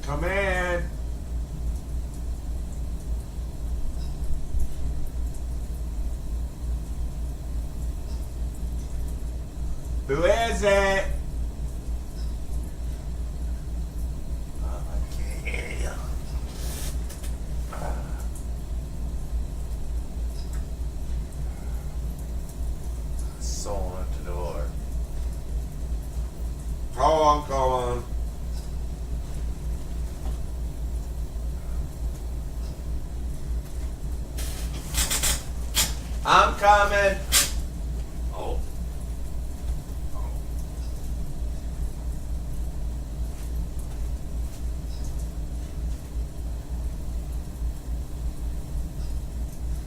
Come in. Who is it? I can't hear you. Someone at the door. Come on. I'm coming. Oh.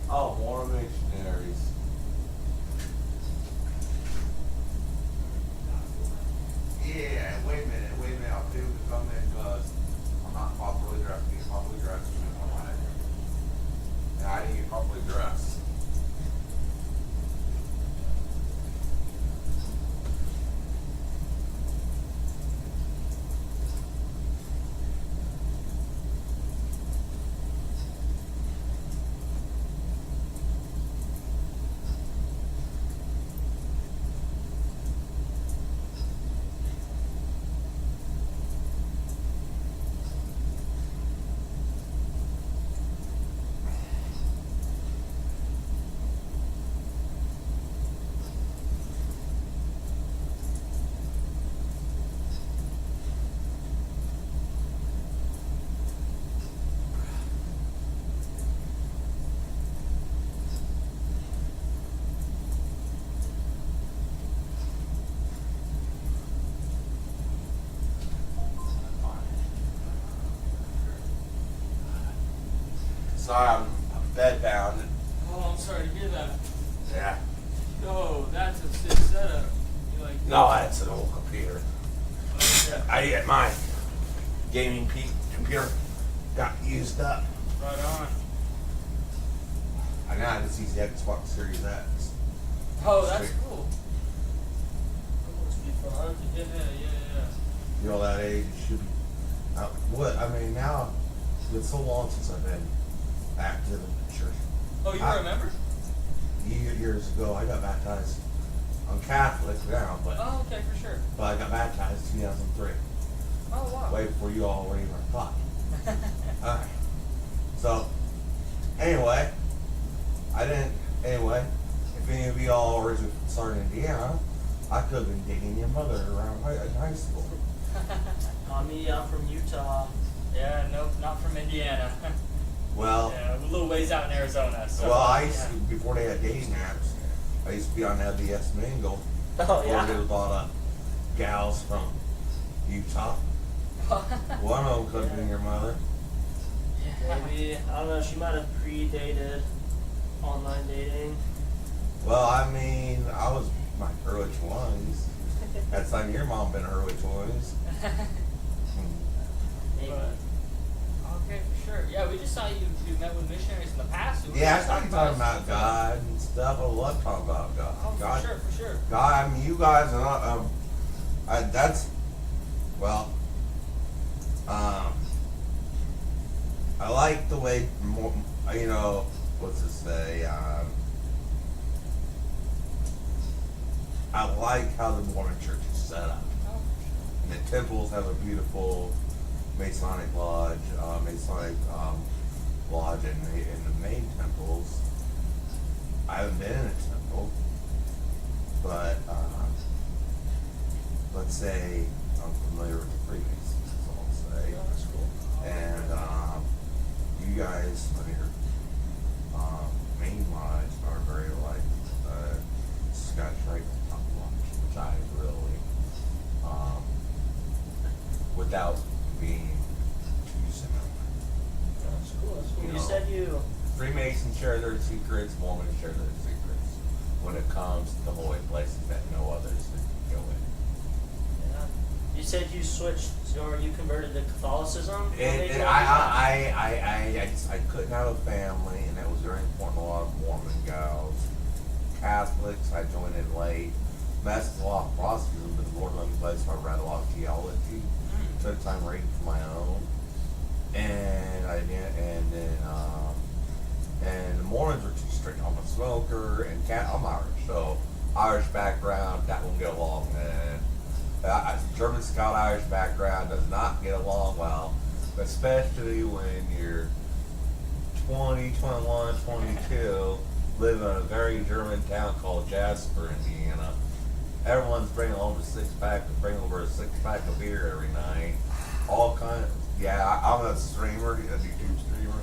Oh, more missionaries. Yeah, wait a minute. I'll do the come in because I'm not properly dressed. Get properly dressed. And I didn't get properly dressed. Sorry, I'm bedbound. Oh, I'm sorry to hear that. Yeah. Oh, that's a sick setup. You like No, that's an old computer. yeah. I get my gaming computer got used up. Right on. I got this easy Xbox Series X. Oh, that's cool. That must be fun. Yeah. You're all that age, you should be. What? I mean, now it's so long since I've been active in the church. Oh, you remember? Years ago, I got baptized. I'm Catholic now, but Oh, okay, for sure. I got baptized in 2003. Oh, wow. Way before you all were even thought. Alright. So, anyway, if any of you all are originally from Southern Indiana, I could have been dating your mother around high school. Me, I'm from Utah. Yeah, nope, not from Indiana. Well, yeah, a little ways out in Arizona. So, I used to, before they had dating apps, I used to be on LDS Mingle. Oh, yeah. Where there was a lot of gals from Utah. One of them could have been your mother. Maybe. I don't know. She might have predated online dating. Well, I mean, I was my early 20s. That's time your mom been early 20s. Maybe. Okay, for sure. Yeah, we just saw you met with missionaries in the past. We were Yeah, I just started talking about God and stuff. I love talking about God. Oh, God, for sure. God, I mean, you guys are not, I like the way, what's it say, I like how the Mormon church is set up. Oh, for And the temples have a beautiful Masonic lodge, lodge in the main temples. I haven't been in a temple, but let's say I'm familiar with the Freemasons, that's all I'll say. sure. Oh, that's cool. And you guys on your main lodge are very like Scotch Rite top lodge, which I really, without being too similar. That's cool. That's cool. You You know. said you. Freemasons share their secrets, Mormons share their secrets when it comes to holy places that no others can go in. Yeah. You said you switched or you converted to Catholicism. And I couldn't have a family, and it was very important. A lot of Mormon gals, Catholics. I joined in late. Messed with a lot of Protestantism, but the Lord let me play, so I read a lot of theology. Took time reading for my own. and I did, and the Mormons were too strict. I'm a smoker, and I'm Irish, so Irish background that won't get along. And German Scout Irish background does not get along well, especially when you're 20, 21, 22, live in a very German town called Jasper, Indiana. Everyone's bringing home a six-pack, bring over a six-pack of beer every night. All kind of, yeah, I'm a streamer, a YouTube streamer.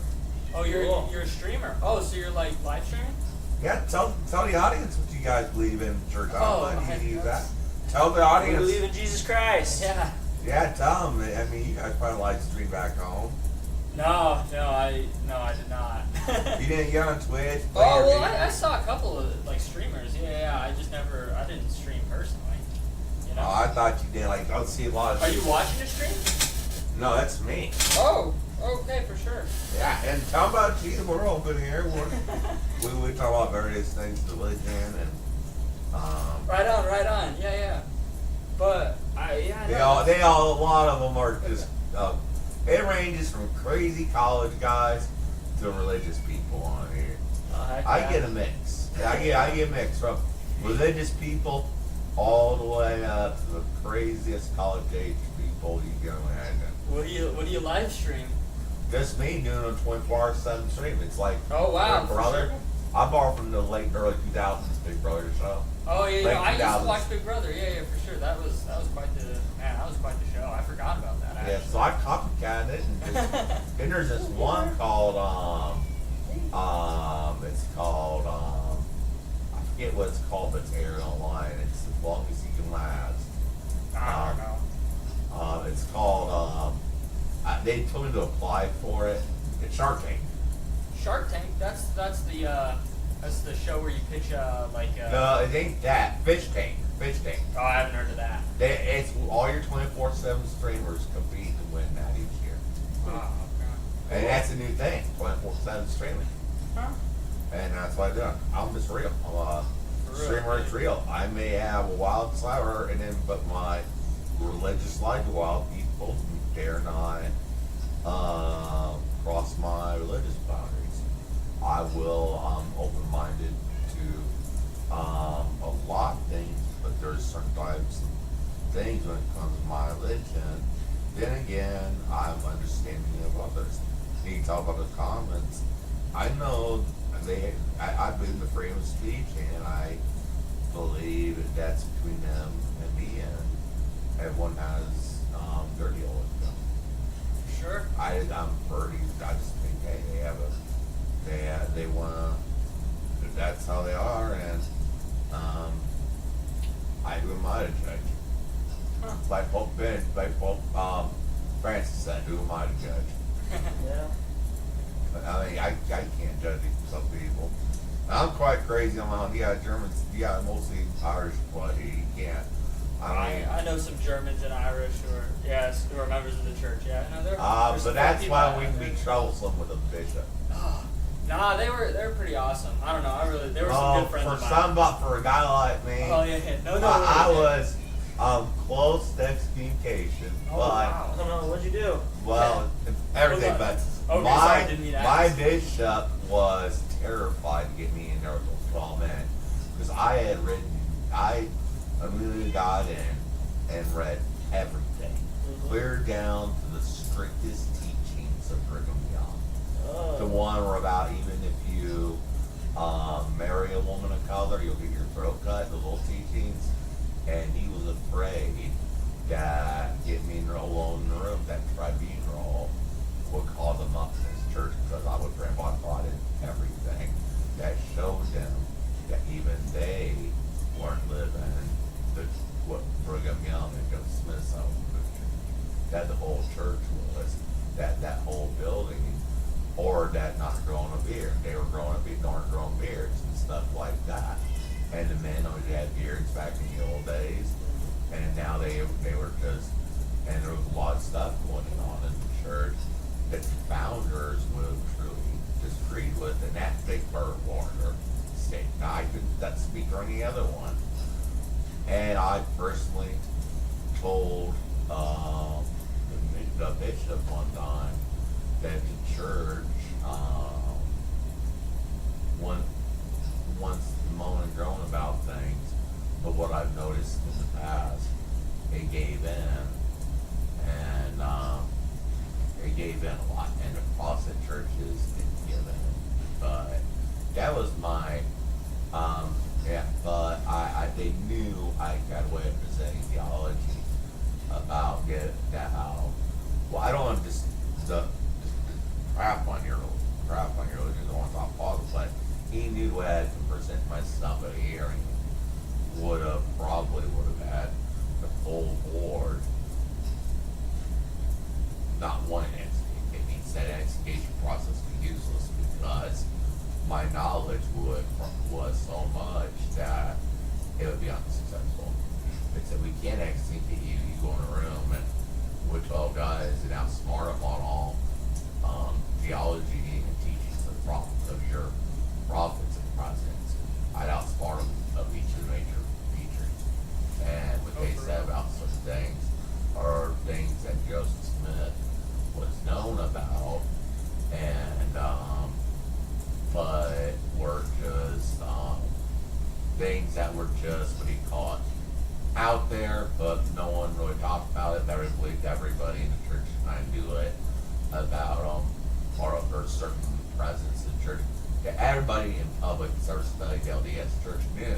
Oh, you're Cool. you're a streamer. Oh, so you're like live streaming? Yeah, tell the audience what you guys believe in church. I don't know if you use that. Tell the We audience. believe in Jesus Christ. Yeah. Yeah, tell them. I mean, you guys probably like stream back home. No, I did not. You didn't get on Twitch. Oh well, I saw a couple of like streamers. Yeah. I didn't stream personally. You know. Oh, I thought you did. Like, I see a lot of. Are you watching a stream? No, that's me. Oh, okay, for sure. Yeah, and talk about Jesus. We're open here. We talk about various things, religion, and Right on. Yeah. But they all. A lot of them are just. It ranges from crazy college guys to religious people on here. I get a mix. I get a mix from religious people all the way up to the craziest college age people you can imagine. What do you live stream? Just me doing a 24/7 stream. It's like Oh wow, Big for Brother. sure. I borrowed from the late early 2000s Big Brother show. Oh yeah, Late I used to 2000s. watch Big Brother. Yeah, for sure. That was quite the show. I forgot about that. Yeah, Actually. so I copycat it, and then there's this one called it's called I forget what it's called, but it's aired online. It's as long as you can last. I don't know. It's called they told me to apply for it. It's Shark Tank. Shark Tank. That's the show where you pitch No, it ain't that. Fish Tank. Oh, I haven't heard of that. It's all your 24/7 streamers compete and win that each year. Oh, okay. And that's a new thing, 24/7 streaming. Huh? And that's what I do. I'm just real. I'm a For real? streamer. It's real. I may have a wild slider, and then but my religious life to wild people dare not cross my religious boundaries. I will. I'm open-minded to a lot of things, but there's certain types of things when it comes to my religion. Then again, I'm understanding of others. You talk about the comments. I know I believe in freedom of speech, and I believe that that's between them and me, and everyone has their deal with them. Sure. I just think, hey, they wanna. That's how they are, and I do my judge. Huh. Like Pope Francis said, who am I to judge? Yeah. But I mean, I can't judge some people. I'm quite crazy. Germans, mostly Irish, but you can't. I know some Germans and Irish who are members of the church. Yeah, no, there's but some that's people why out we can there. be troublesome with a bishop. Nah, they were pretty awesome. I don't know. They were some good friends of mine. For a guy like me, Oh yeah. No. I was close to excommunication, Oh, but wow. I don't know. What'd you do? well, everything. Hold on. But Okay, sorry, didn't mean to my ask. bishop was terrified to get me in there with those 12 men because I had I immediately got in and read everything, clear down to the strictest teachings of Brigham Young. The one where about even if you marry a woman of color, you'll get your throat cut, the little teachings. And he was afraid that get me alone in the room, that tribunal would call them up in his church because I would grandpa taught in everything that showed them that even they weren't living what Brigham Young and Joseph Smith's own that the whole church was, that whole building, or that not growing a beard. They were growing beards and stuff like that. And the men always had beards back in the old days. And now they were just, and there was a lot of stuff going on in the church that the founders would have truly disagreed with, and that's big bird water state. Now I couldn't speak for any other one. And I personally told the bishop one time that the church, one, wants to moan and groan about things, but what I've noticed in the past, it gave in, and it gave in a lot, and the Protestant churches didn't give in, but that was my, yeah, but they knew I got away with presenting theology about that how, well, I don't want to just crap on your religion, don't want to talk politics, but he knew what I had to present my stuff at a hearing, probably would have had the full board not wanting it. It means that execution process was useless because my knowledge was so much that it would be unsuccessful. They said, we can't execute you. You go in a room and with 12 guys and outsmart them on all theology and teachings of your prophets and presidents. I'd outsmart them of each of the major features. And what they said about such things are things that Joseph Smith was known about, and but were just things that were just, what do you call it, out there, but no one really talked about it. Everybody believed everybody in the church trying to do it about or certain presence in church. Yeah, everybody in public started studying the LDS church knew,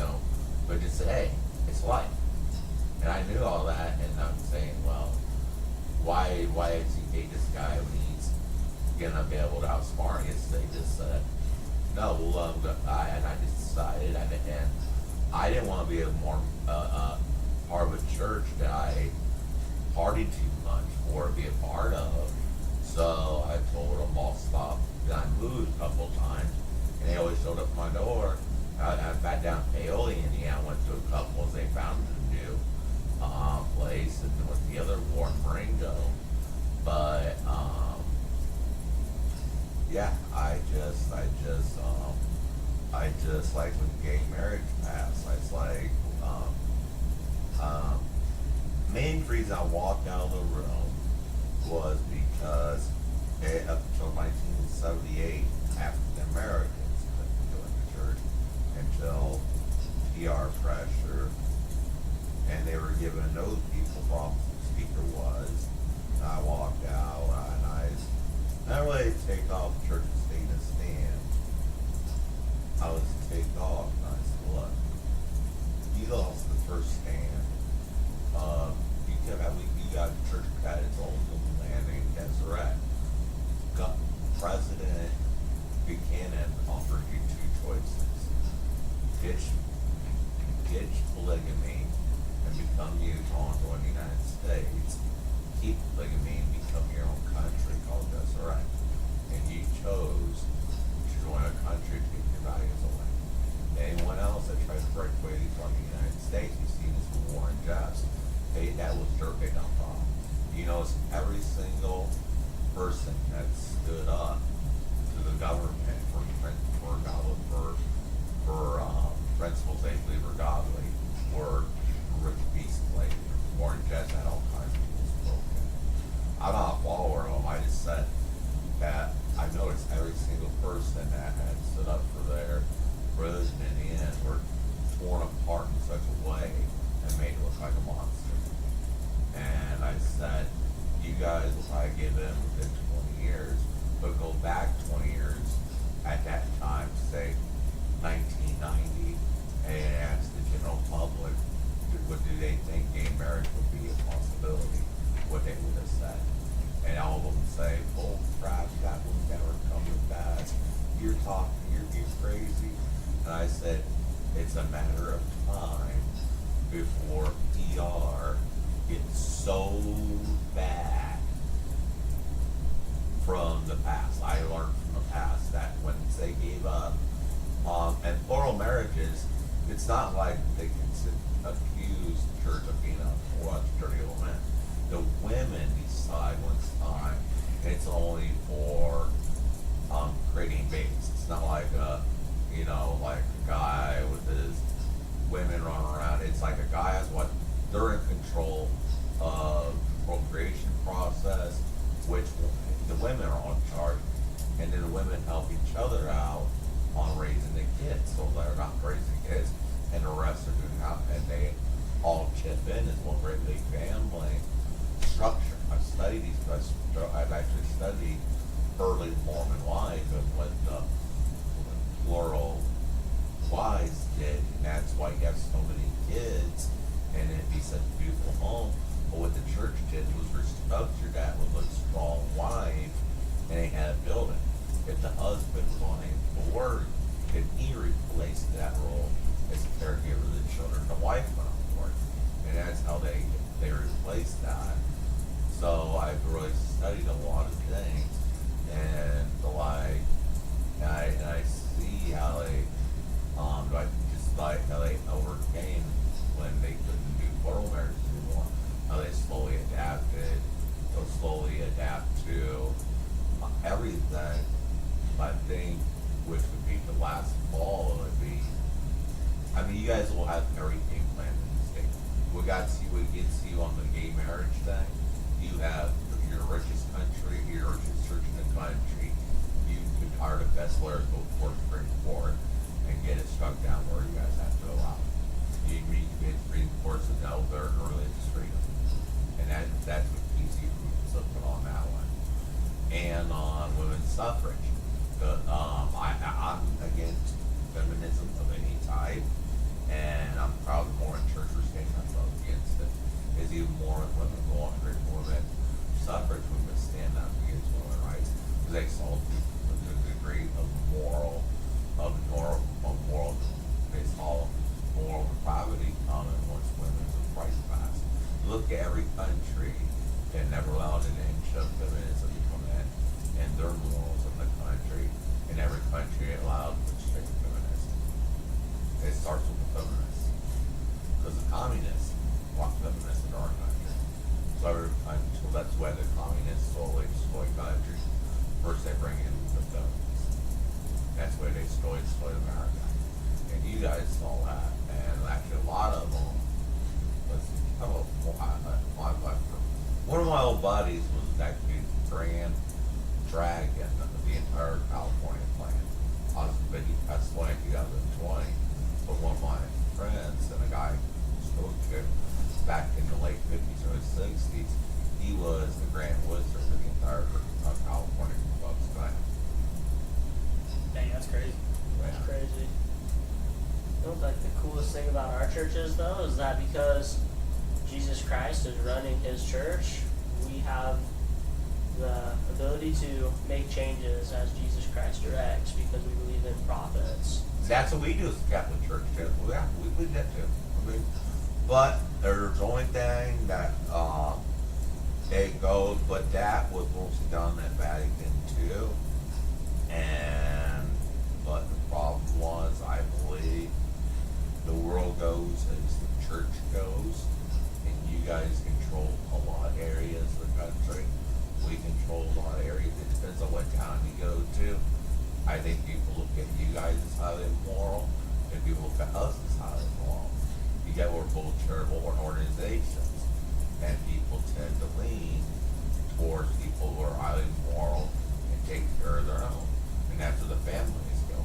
but just said, hey, it's life. And I knew all that, and I'm saying, well, why educate this guy when he's gonna be able to outsmart us? They just said, no, well, and I just decided, and I didn't want to be a more part of a church that I partied too much or be a part of. So I told them I'll stop. Then I moved a couple of times, and they always showed up at my door. I back down to Paoli, Indiana. I went to a couple as they found a new place, and with the other Warren Marengo. But yeah, I just like when gay marriage passed. I was like, main reason I walked out of the room was because up until 1978, African Americans couldn't go into church until PR pressure, and they were given those people problems. The speaker was, and I walked out, and I not really take off church and stay in a stand. I was take off, and I said, look, you lost the first stand. You got church got its own little land named Deseret. President Buchanan offered you two choices: ditch polygamy and become Utah and join the United States. Keep polygamy and become your own country called Deseret. And you chose to join a country to get your values away. Anyone else that tries to break away from the United States, you see this with Warren Jeffs. That was their big problem. You know, it's every single person that stood up to the government for principles they believe are godly were rich beast slaves. Warren Jeffs had all kinds of people spoken. I'm not a follower of them. I just said that I noticed every single person that had stood up for their religion in the end were torn apart in such a way and made it look like a monster. And I said, you guys will probably give in within 20 years, but go back 20 years at that time, say 1990, and ask the general public, what do they think gay marriage would be a possibility, what they would have said. And all of them say, bull crap, that will never come to pass. You're crazy. And I said, it's a matter of time before PR gets so bad from the past. I learned from the past that when they gave up, and plural marriages, it's not like they can accuse the church of being a corrupt, dirty old man. The women decide when it's time. It's only for creating babies. It's not like like a guy with his women running around. It's like a guy has what they're in control of procreation process, which the women are in been is one great big family structure. I've studied these, I've actually studied early Mormon life and what the plural wives did, and that's why you have so many kids, and it'd be such a beautiful home. But what the church did was restructure that with a strong wife, and they had a building. If the husband was on a board, then he replaced that role as caregiver of the children. The wife went on board, and that's how they replaced that. So I've really studied a lot of things, and I see how they like how they overcame when they couldn't do plural marriage anymore. How they slowly adapted. They'll slowly adapt to everything. I think, which would be the last fall, would be. I mean, you guys will have everything planned in the state. We get to see you on the gay marriage thing. You have your richest country, your richest church in the country. You could hire the best lawyers, go before the Supreme Court, and get it struck down where you guys have to allow. You get Supreme Court's to know their religious freedom, and that's what PC is looking on that one. And on women's suffrage, I'm against feminism of any type, and I'm proud the Mormon Church for standing up against it. Is even more women go on great women suffrage women stand up against women's rights because they saw the degree of moral they saw moral depravity coming once women's rights passed. Look at every country that never allowed an inch of feminism to come in, and their morals in the country, and every country allowed strict feminism. It starts with the feminists, because the communists want feminists in our country. So that's why the communists slowly destroy countries. First they bring in the feminists. That's why they destroyed America. And you guys saw that. And actually a lot of them, one of my old buddies was actually Grand Dragon of the entire California plan. That's why in 2020, but one of my friends and a guy who spoke to back in the late 50s or 60s, he was the Grand Wizard of the entire California Club's plan. Dang, that's crazy. That's crazy. You know, like the coolest thing about our churches, though, is that because Jesus Christ is running his church, we have the ability to make changes as Jesus Christ directs because we believe in prophets. That's what we do as a Catholic Church, too. Yeah, we believe that too. I mean, but there's the only thing that it goes, but that was mostly done at Vatican II. But the problem was, I believe, the world goes as the church goes, and you guys control a lot of areas of the country. We control a lot of areas. It depends on what town you go to. I think people look at you guys as highly moral, and people look at us as highly moral. You got we're both charitable organizations, and people tend to lean towards people who are highly moral and take care of their own. And that's where the families go.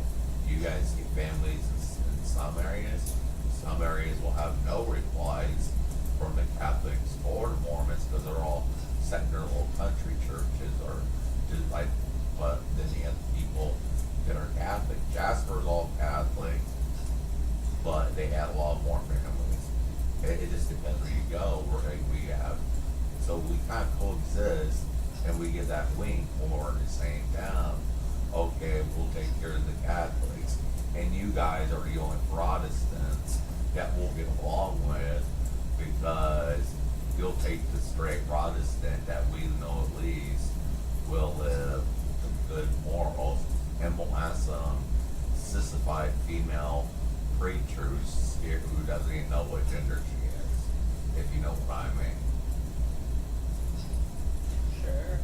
You guys get families in some areas. Some areas will have no replies from the Catholics or the Mormons because they're all set in their little country churches or just like, but then you have people that are Catholic. Jasper's all Catholic, but they have a lot more families. It just depends where you go. We have, so we kind of coexist, and we get that wing when we're in the same town. Okay, we'll take care of the Catholics, and you guys are the only Protestants that we'll get along with because you'll take the straight Protestant that we know at least will live good morals, and we'll have some sissified female preachers here who doesn't even know what gender she is, if you know what I mean. Sure.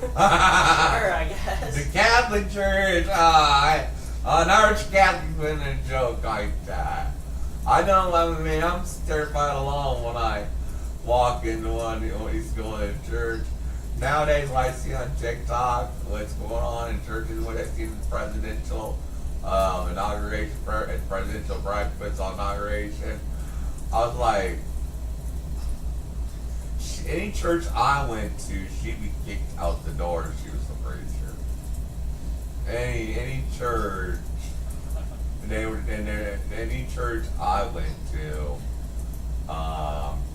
Sure, I guess. The Catholic Church, an arch-Catholic been a joke like that. I'm terrified alone when I walk into one when he's going to church. Nowadays, what I see on TikTok, what's going on in churches, what I see in the presidential inauguration, presidential breakfast on inauguration, I was like, any church I went to, she'd be kicked out the door if she was the preacher. Any church, any church I went to,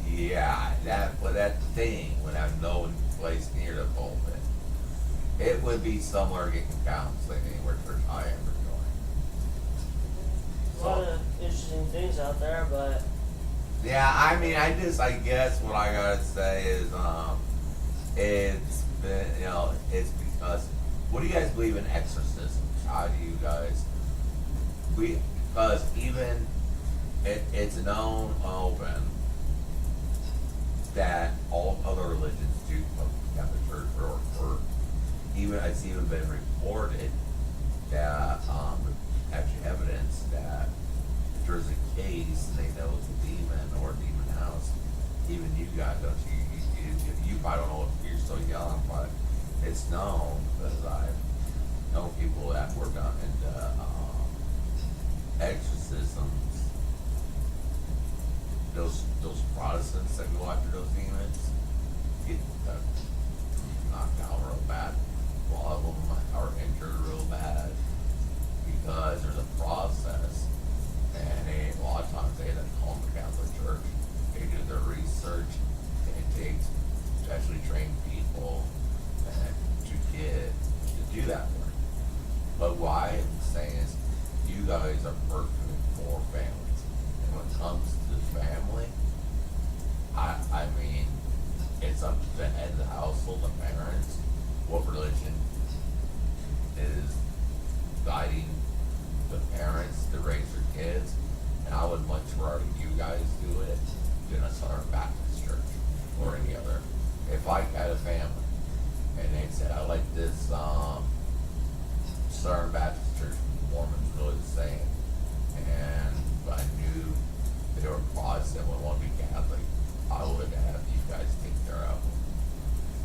yeah, that thing would have no place near the pulpit. It would be somewhere getting counseling anywhere church I ever joined. A lot of interesting things out there, but Yeah, I mean, I guess what I gotta say is, it's been, it's because, what do you guys believe in exorcisms? How do you guys, because even, it's known open that all other religions do come to church or even, it's even been reported that, actually evidence that if there's a case and they know it's a demon or a demon house, even you guys don't, you probably don't know if you're so young, but it's known because I've known people that were done into exorcisms. Those Protestants that go after those demons get knocked out real bad. A lot of them are injured real bad because there's a process, and a lot of times they end up calling the Catholic Church. They do their research, and it takes especially trained people to do that work. But what I am saying is, you guys are perfect for families, and when it comes to family, I mean, it's up to the head of the household, the parents, what religion is guiding the parents to raise their kids, and I would much rather you guys do it than a Southern Baptist church or any other. If I had a family and they said, I like this Southern Baptist church, Mormons really the same, and I knew they were Protestant and would want to be Catholic, I would have you guys take care of them.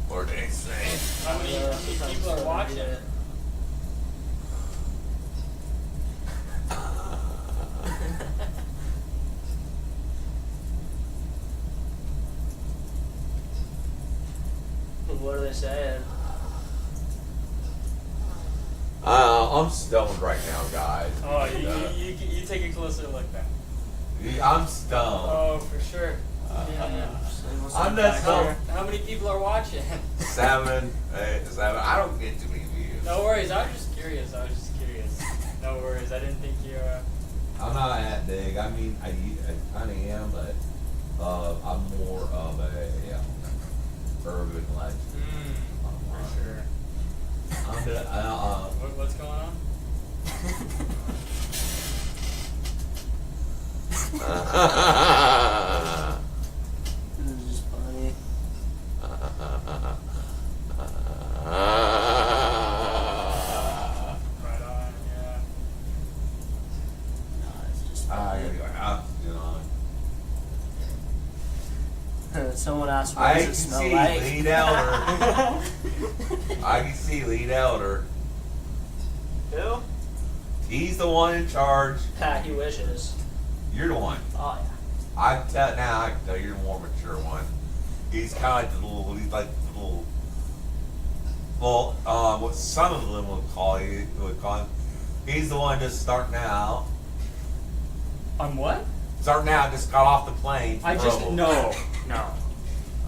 Or they say, How many people are watching it? what are they saying? I'm stoned right now, guys. Oh, you take a closer look then. I'm stoned. Oh, for sure. I'm not stoned. How many people are watching? 7, 8, 7. I don't get too many views. No worries. I was just curious. No worries. I didn't think you. I'm not that big. I mean, I kind of am, but I'm more of a urban legend. For sure. I'm gonna, What's going on? This is just funny. Right on. Yeah. No, it's just I funny. gotta go out, Someone asked, I what can does it smell see like? lead elder. I can see lead elder. Who? He's the one in charge. Pat, he wishes. You're the one. Oh, yeah. I can tell you're the more mature one. He's kind of like the little, well, what some of them would call him. He's the one just starting out. On what? Starting out, just got off the plane. No.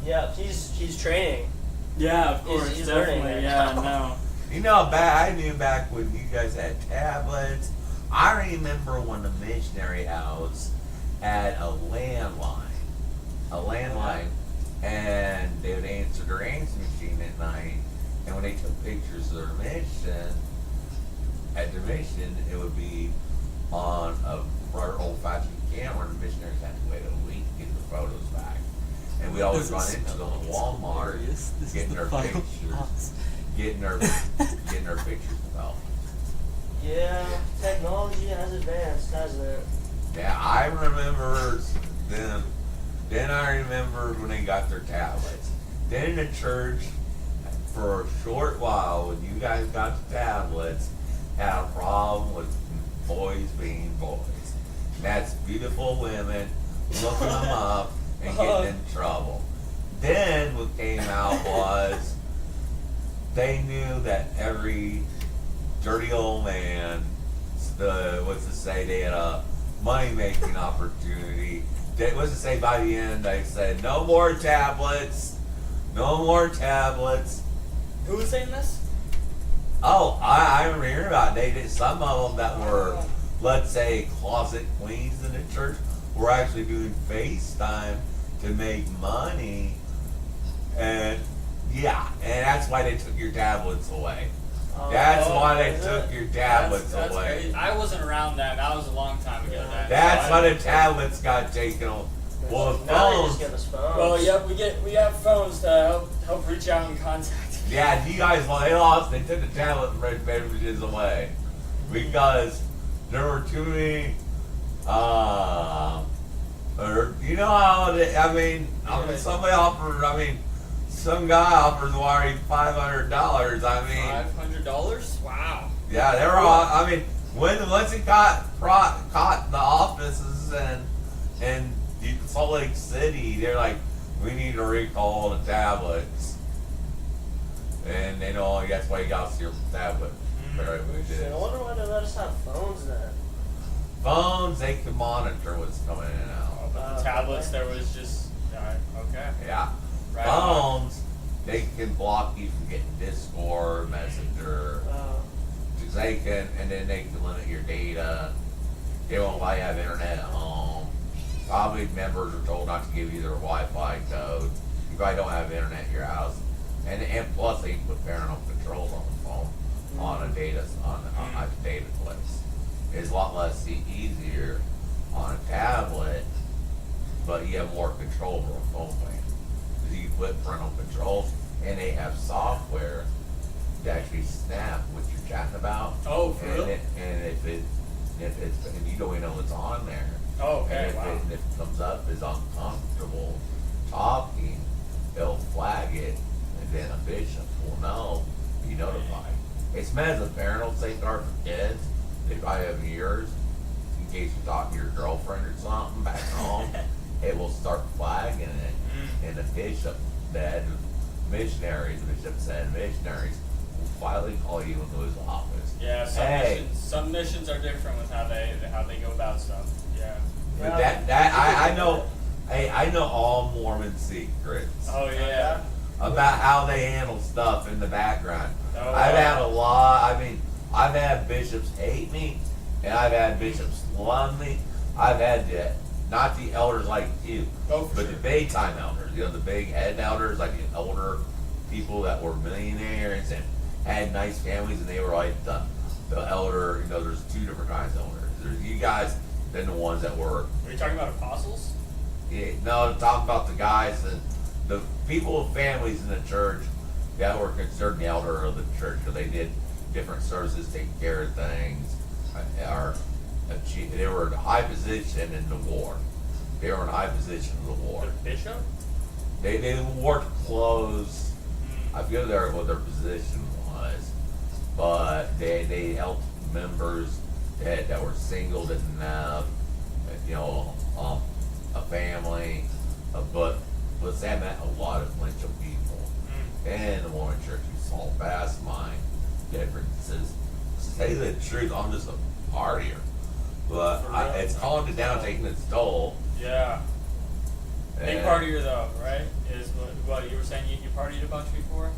Yeah, he's training. Yeah, of course, He's learning definitely. right Yeah, now. no. You know, I knew back when you guys had tablets. I remember when the missionary house had a landline, and they would answer their answer machine at night. And when they took pictures of their mission, at their mission, it would be on a rather old-fashioned camera, and the missionaries had to wait a week to get the photos back. And we always run into them at Walmart, getting their pictures, getting their pictures developed. Yeah, technology has advanced, hasn't it? Yeah, I remember then. Then I remember when they got their tablets. Then in the church, for a short while, when you guys got the tablets, had a problem with boys being boys. And that's beautiful women looking them up and getting in trouble. Then what came out was they knew that every dirty old man, what's to say, they had a money-making opportunity. What's to say by the end, they said, no more tablets, no more tablets. Who was saying this? Oh, I remember hearing about it. They did, some of them that were, let's say, closet queens in the church were actually doing FaceTime to make money. And yeah, and that's why they took your tablets away. That's why they took your tablets that's away. Crazy. I wasn't around then. That was a long time ago. Yeah. That's why the tablets got taken away. Well, the now they just phones. give us phones. Well, yep, we have phones to help reach out and contact. Yeah, you guys, well, they took the tablet and read beverages away because there were too many. Or you know how I mean, somebody offered. I mean, some guy offers Wari $500. I mean, $500? Wow. yeah, they were all. I mean, once it caught the offices and Salt Lake City, they're like, we need to recall the tablets, and they know that's why you got to steal the tablet. Very good. I wonder why they let us have phones then. Phones, they can monitor what's coming in and out. But the tablets, there was just okay. Yeah. Right. Phones, they can block you from getting Discord, Messenger. They can, and then they can limit your data. They won't let you have internet at home. Probably members are told not to give you their Wi-Fi code. You probably don't have internet at your house. And plus they can put parental controls on the phone, on a data place. It's a lot less easier on a tablet, but you have more control over a phone plan. Because you can put parental controls, and they have software to actually snap what you're chatting about. Oh, for real? And if it's and you don't even know what's on there. Oh, okay, And if, wow. if it comes up as uncomfortable talking, they'll flag it, and then a bishop will know, be notified. It's meant as a parental safeguard for kids. They probably have yours in case you talk to your girlfriend or something back home. It will start flagging it, and the bishop, the missionaries will finally call you into his office. Yeah, Hey. some missions are different with how they go about stuff. Yeah. But I know. Hey, I know all Mormon secrets Oh yeah. about how they handle stuff in the background. Oh, I've wow. had a lot. I mean, I've had bishops hate me, and I've had bishops love me. I've had not the elders like you, Oh, for but sure. the big time elders. You know, the big head elders, like the older people that were millionaires and had nice families, and they were like the elder. You know, there's two different kinds of elders. There's you guys, then the ones that were. Are you talking about apostles? Yeah, no, talk about the guys and the people with families in the church that were considered the elder of the church, or they did different services, taking care of things, they were in a high position in the war. They were in a high position in the war. The bishop? They wore clothes. I forget what their position was, but they helped members that were single, didn't have, a family, but that meant a lot of influential people. And the Mormon Church, you saw vast mind differences. To say the truth, I'm just a partier, but it's calling it down, taking its toll. Yeah. Big And partier though, right? Is what you were saying. You partied a bunch before.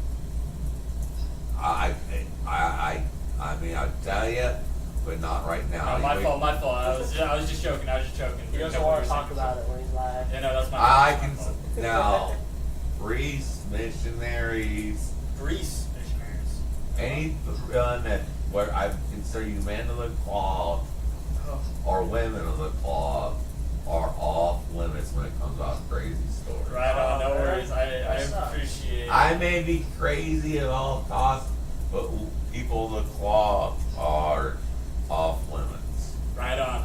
I mean, I'll tell you, but not right now. No, my fault. I was just joking. He doesn't want to talk about it when he's live. Yeah, no, that's my I fault. can That's my fault. now. Greece missionaries, Greece missionaries. anyone that where I consider you men of the cloth Oh. or women of the cloth are off limits when it comes out crazy stories. Right on, no Oh, worries. I that sucks. appreciate it. I may be crazy at all costs, but people of the cloth are off limits. Right on.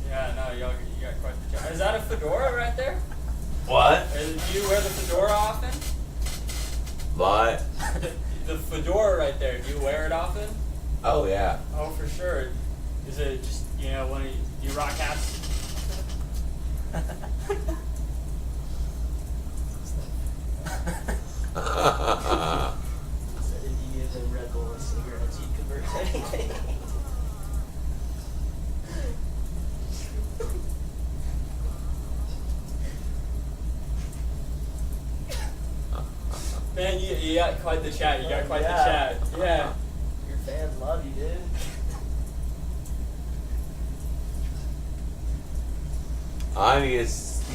Yeah, no, you got quite the job. Is that a fedora right there? What? Do you wear the fedora often? But The fedora right there, do you wear it often? Oh yeah. Oh, for sure. Is it just, one of you rock hats? So if you give them Red Bull and cigarettes, you convert to anything. Man, you got quite the chat. You got quite the Yeah. chat. Yeah. Your fans love you, dude. I need a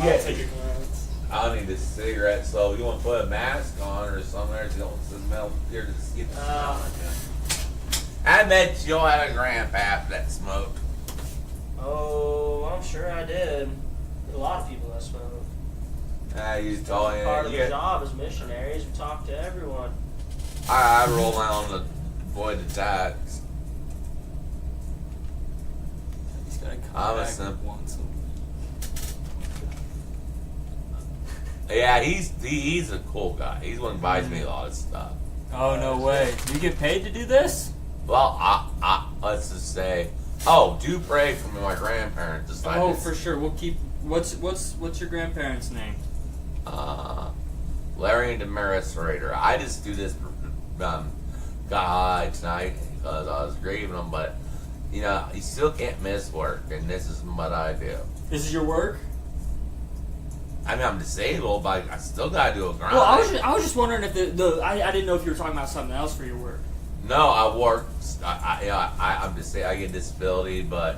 I'll take a glance. I need a cigarette. So you want to put a mask on or something? Or you don't smell? You're just get the smell. I bet you had a grandpa that smoked. Oh, I'm sure I did. A lot of people that smoke. You told me Part of the that. job as missionaries, we talk to everyone. I roll down to avoid the tax. He's gonna come I'm a back simp. once a week. Yeah, he's a cool guy. He's one who buys me a lot of stuff. Oh, no way. You get paid to do this? Well, I let's just say, oh, do pray for me, my grandparents. Decided Oh, for sure. We'll keep. What's your grandparents' name? Larry and Damaris Rader. I just do this for God tonight because I was grieving him, but you still can't miss work, and this is what I do. This is your work? I mean, I'm disabled, but I still gotta do a grind. Well, I was just wondering if I didn't know if you were talking about something else for your work. No, I work. I'm just saying I get disability, but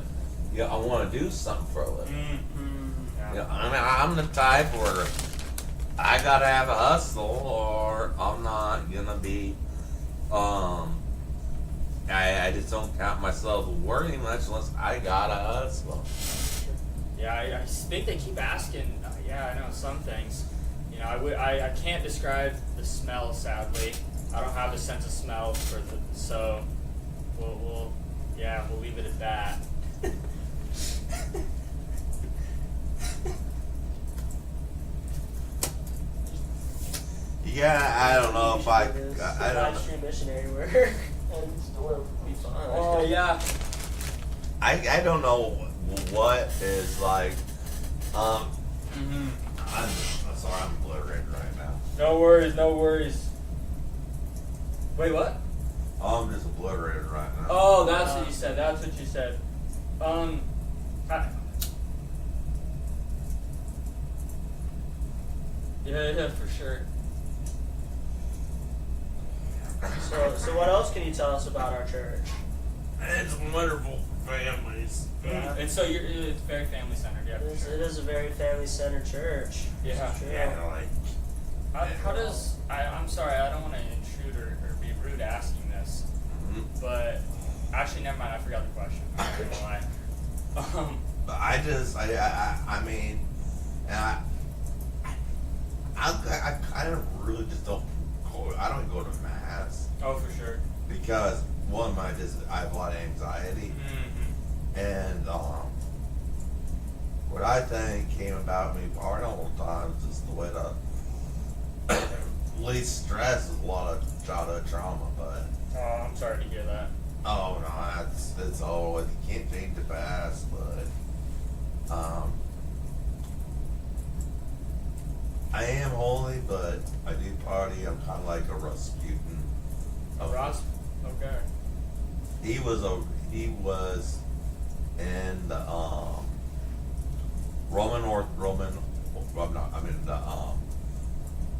I want to do something for a living. Mm-hmm. Yeah. I mean, I'm the type where I gotta have a hustle, or I'm not gonna be. I just don't count myself worthy much unless I gotta hustle. Yeah, I think they keep asking. Yeah, I know some things. I can't describe the smell. Sadly, I don't have a sense of smell so we'll leave it at that. Yeah, I don't know if I don't don't. live stream missionary work. And still would be fine. Oh yeah. I don't know what is like. Mm-hmm. I'm sorry, I'm obliterated right now. No worries, no worries. Wait, what? I'm just obliterated right now. Oh, that's what you said. That's what you said. Yeah, for sure. So what else can you tell us about our church? It's wonderful for families. Yeah. And so it's very family centered, yeah. It For sure. is a very family-centered church. Yeah. True. Yeah, like. How does I'm sorry, I don't want to intrude or be rude asking this, but actually, never mind. I forgot the question. I'm not gonna lie. But I mean, and I kind of really just don't go. I don't go to mass Oh, for sure. because one, I have a lot of anxiety, Mm-hmm. and what I think came about me part all the times is the way to least stress is a lot of childhood trauma, but. Oh, I'm sorry to hear that. Oh no, that's all. You can't change the past, but I am holy, but I do party. I'm kind of like a Rasputin. Ross? Okay. He was in the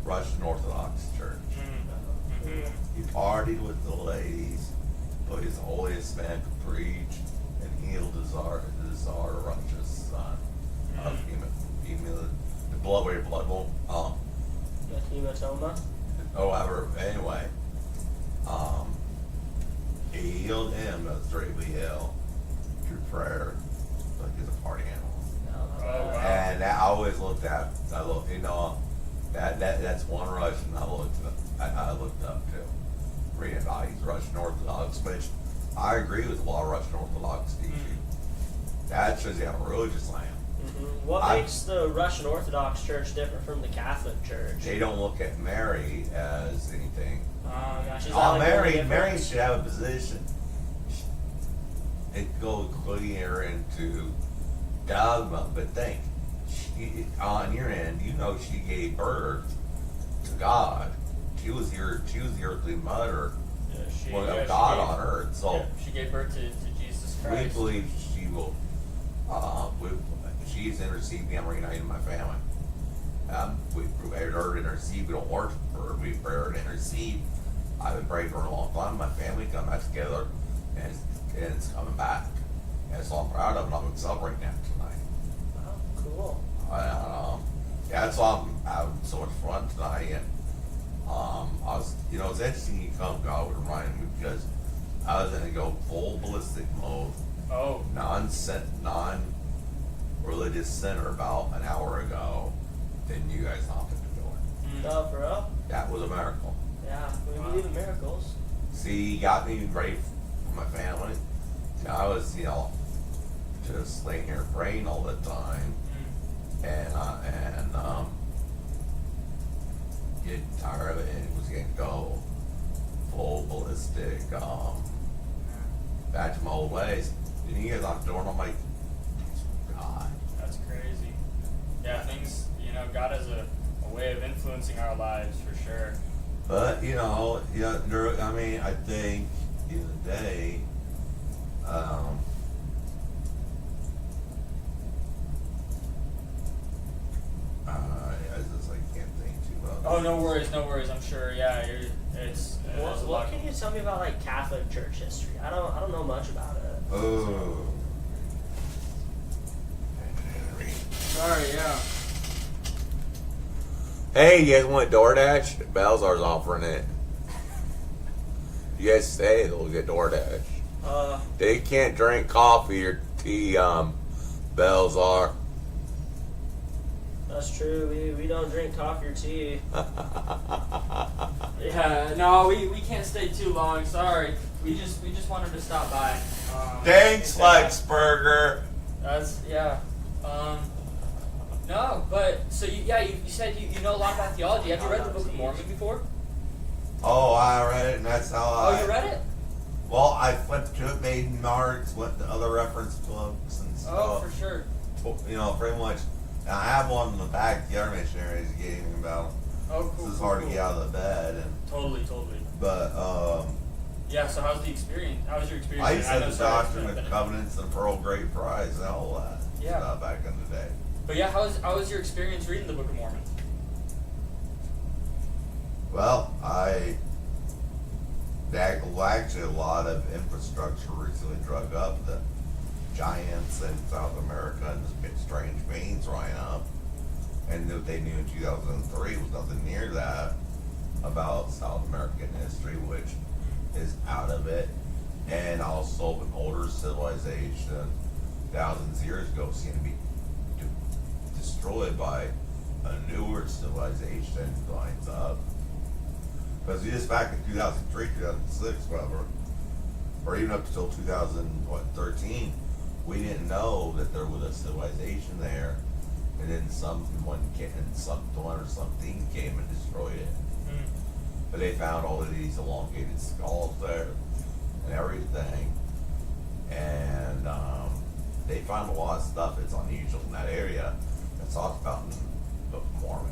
Russian Orthodox Church. Mm-hmm. He partied with the ladies, but he's the holiest man could preach and healed the Tsar righteous son of the blood where your blood won't The hematoma. however, anyway, he healed him at Straightley Hill through prayer, like he's a party animal. Oh, wow. And I always looked at, that's one Russian I looked up to. Reading about he's Russian Orthodox, which I agree with a lot of Russian Orthodox teaching. That shows you have a religious land. Mm-hmm. What makes the Russian Orthodox Church different from the Catholic Church? They don't look at Mary as anything. Oh gosh, is that Oh, like the only Mary difference? should have a position. it goes clear into dogma, but think, on your end, she gave birth to God. She was the earthly mother of God on earth. So she gave birth to Jesus Christ. we believe she will. She's interceding. I'm reuniting my family. We heard her intercede. We don't worship her. We pray her to intercede. I've been praying for her a long time. My family come back together, and it's coming back. And so I'm proud of it. I'm celebrating that tonight. Oh, cool. That's why I'm having so much fun tonight. And it's interesting you come, God would remind me, because I was going to go full ballistic mode, non-religious center about an hour ago. Then you guys knocked at the door. Oh, for real? That was a miracle. Yeah, we believe in miracles. See, you got me ready for my family. I was, just laying here praying all the time, and getting tired of it, and it was getting go full ballistic, back to my old ways. And you guys knocked the door, and I'm like, God. That's crazy. Yeah, things, God has a way of influencing our lives for sure. But, I think in the day, I can't think too much. Oh, no worries. I'm sure. Yeah, What can you tell me about like Catholic Church history? I don't know much about it. Oh. Sorry, yeah. Hey, you guys want DoorDash? Belzar's offering it. You guys stay, they'll get DoorDash. They can't drink coffee or tea, Belzar. That's true. We don't drink coffee or tea. Yeah, no, we can't stay too long. Sorry, we just wanted to stop by. Thanks, Lexburger. That's no, but so you said you know a lot about theology. Have you read the Book of Mormon before? Oh, I read it, and that's how you read it? Well, I flipped to it, made marks, went to other reference books and stuff. Oh, for sure. Pretty much. And I have one in the back. The other missionaries gave me about. Oh, cool. This is hard to get out of the bed, and Totally. but yeah. So how's the experience? How was your experience? I used to have the Doctrine of Covenants and Pearl Great Prize and all that stuff back in the day. But yeah, how was your experience reading the Book of Mormon? Well, actually a lot of infrastructure recently drug up. The giants in South America and this strange veins right up. And what they knew in 2003 was nothing near that about South American history, which is out of it. And also an older civilization, thousands of years ago, seemed to be destroyed by a newer civilization lines up. Because just back in 2003, 2006, whatever, or even up until 2013, we didn't know that there was a civilization there, and then someone or something came and destroyed it. But they found all of these elongated skulls there and everything, and they found a lot of stuff that's unusual in that area that's talked about in the Book of Mormon.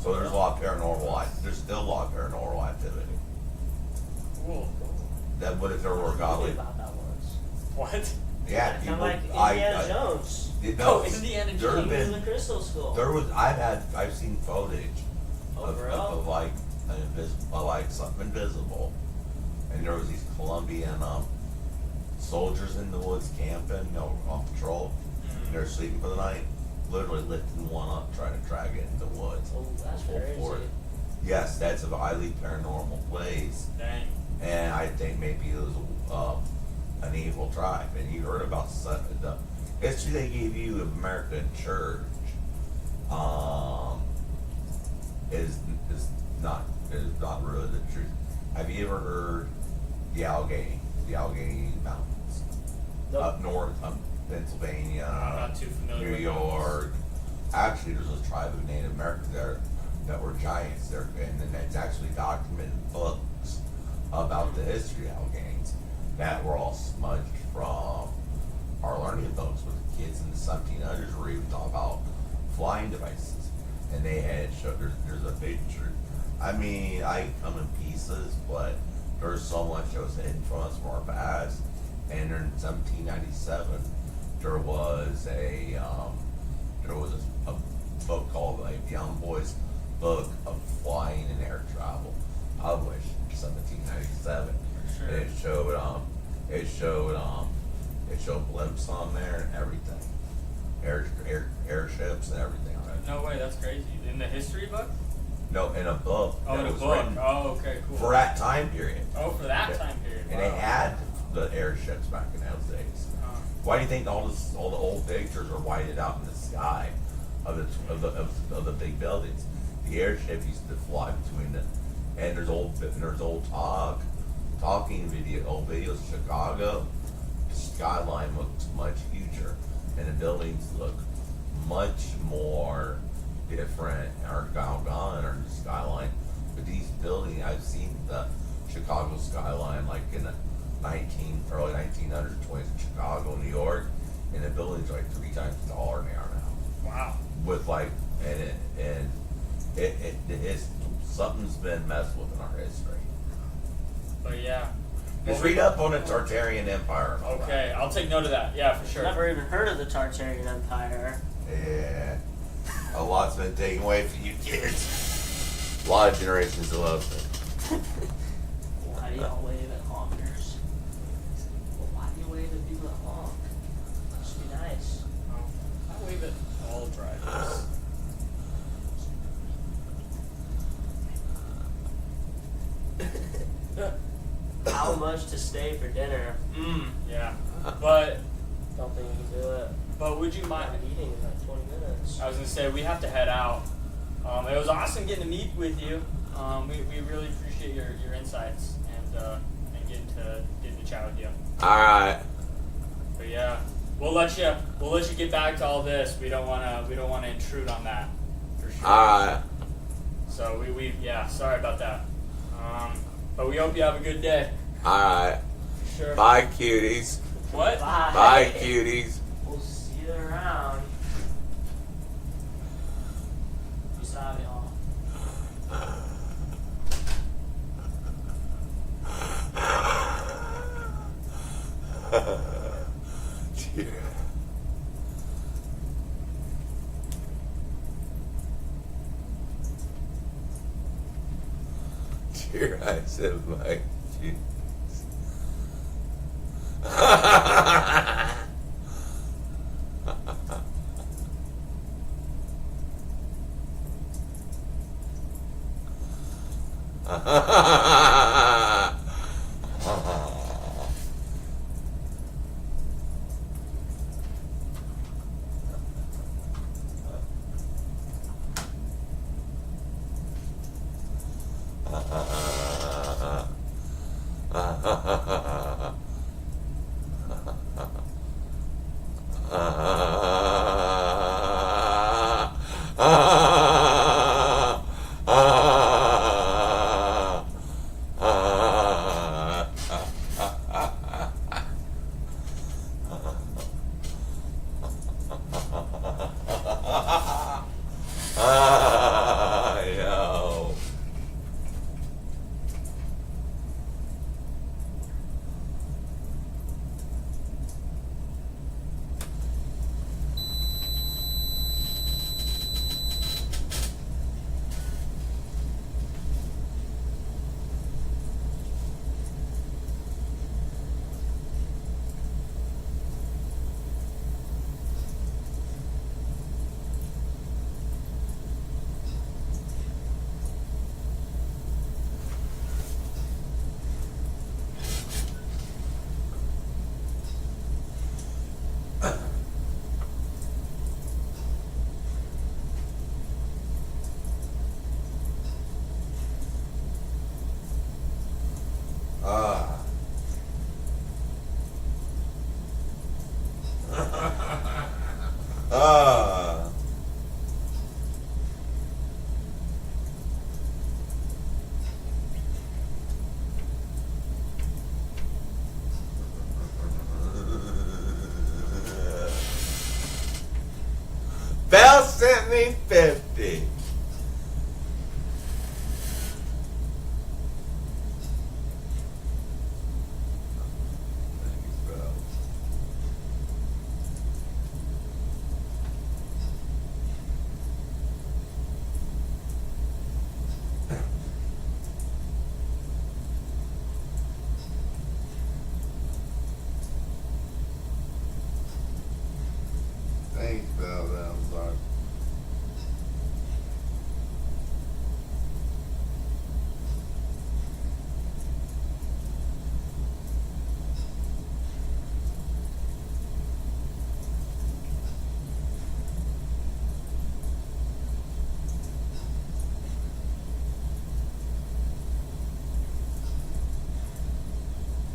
So there's a lot of paranormal. There's still a lot of paranormal activity. Cool. That would if there were godly. About that once. What? Yeah, Kind of like Indiana Jones. Indiana There have King of been. the Crystal Skull. There was. I've seen footage of like something invisible, and there was these Colombian soldiers in the woods camping, on patrol. And they're sleeping for the night. Literally lifting one up, trying to drag it in the woods. Oh, that's Full crazy. force. Yes, that's a highly paranormal place. Dang. And I think maybe it was an evil tribe. And you heard about the history they gave you of American church is not really the truth. Have you ever heard the Allegheny Mountains? Nope. Up north, Pennsylvania, I'm not too familiar New with York. Actually, there's a tribe of Native Americans there that were giants there, and then it's actually documented in books about the history of Alleghenies. that were all smudged from our learning books with the kids in the 1700s were even talking about flying devices. And they had showed, there's a picture. I mean, I come in pieces, but there's so much that was hidden from us from our past. And in 1797, there was a book called like the Young Boys Book of Flying and Air Travel, published in 1797. For And it showed blimps on there and everything, airships and everything on it. No way, that's crazy. In the history book? No, in a book Oh, that in a was book. written Oh, okay, cool. for that time period. Oh, for that time period. And Wow. they had the airships back in those days. Why do you think all the old pictures are whited out in the sky of the big buildings? The airship used to fly between them, and there's old talking old videos of Chicago. The skyline looks much huger, and the buildings look much more different or gone or the skyline. But these buildings, I've seen the Chicago skyline like in the early 1900s, 20s in Chicago, New York, and the buildings are like 3 times taller than they are now. Wow. With like, it's something's been messed with in our history. But yeah. Just read up on the Tartarian Empire. And all that. Okay, I'll take note of that. Yeah, for sure. Never even heard of the Tartarian Empire. Yeah. A lot's been taken away from you kids. A lot of generations of love. Why do y'all wave at honkers? Well, why do you wave at people that honk? Just be nice. I wave at all drivers. How much to stay for dinner? Yeah. But Don't think you can do it. would you I'm mind? eating in like 20 minutes. I was gonna say we have to head out. It was awesome getting to meet with you. We really appreciate your insights and getting to chat with you. All right. But yeah, we'll let you get back to all this. We don't wanna intrude on that for sure. All right. So we sorry about that. But we hope you have a good day. All right. For sure. Bye, cuties. What? Bye. Bye, cuties. We'll see you around. Peace out, y'all. Dear eyes of my Jesus. I know. me 50. Thanks, bro. Thanks,